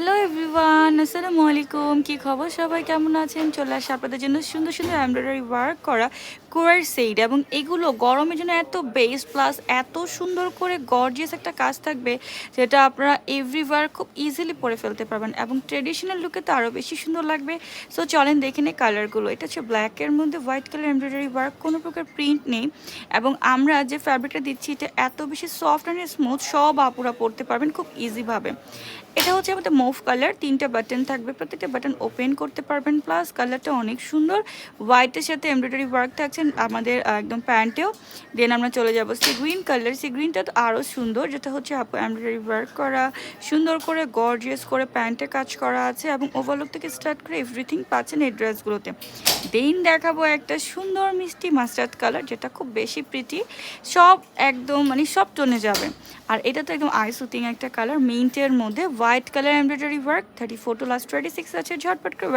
Hello everyone, আসসালামু আলাইকুম। কি খবর, সবাই কেমন আছেন? চলে আসে আপনাদের জন্য সুন্দর সুন্দর এমব্রয়ডারি ওয়ার্ক করা কোয়ার সেট, এবং এগুলো গরমের জন্য এত বেস্ট, প্লাস এত সুন্দর করে গর্জিয়াস একটা কাজ থাকবে যেটা আপনারা এভরিওয়ার খুব ইজিলি পরে ফেলতে পারবেন, এবং ট্রেডিশনাল লুকে তো আরও বেশি সুন্দর লাগবে। সো চলেন দেখে নিই কালারগুলো। এটা হচ্ছে ব্ল্যাকের মধ্যে হোয়াইট কালার এমব্রয়ডারি ওয়ার্ক, কোনো প্রকার প্রিন্ট নেই, এবং আমরা যে ফ্যাব্রিকটা দিচ্ছি এটা এত বেশি সফট অ্যান্ড স্মুথ, সব আপুরা পরতে পারবেন খুব ইজিভাবে। এটা হচ্ছে আমাদের মুভ কালার, 3টা বাটন থাকবে, প্রত্যেকটা বাটন ওপেন করতে পারবেন, প্লাস কালারটা অনেক সুন্দর। হোয়াইটের সাথে এমব্রয়ডারি ওয়ার্ক থাকছে আমাদের একদম প্যান্টেও। দেন আমরা চলে যাবো সি গ্রিন কালার। সি গ্রিনটা তো আরও সুন্দর, যেটা হচ্ছে এমব্রয়ডারি ওয়ার্ক করা, সুন্দর করে গর্জিয়াস করে প্যান্টে কাজ করা আছে, এবং ওভারলুক থেকে স্টার্ট করে এভরিথিং পাচ্ছেন এই ড্রেসগুলোতে। দেন দেখাবো একটা সুন্দর মিষ্টি মাস্টার্ড কালার, যেটা খুব বেশি প্রিটি, সব একদম মানে সব টোনে যাবে। আর এটা তো একদম আই সুতিং একটা কালার, মিন্টের মধ্যে white colour embroidery work, 34 to last 26 আছে। ঝটপট করে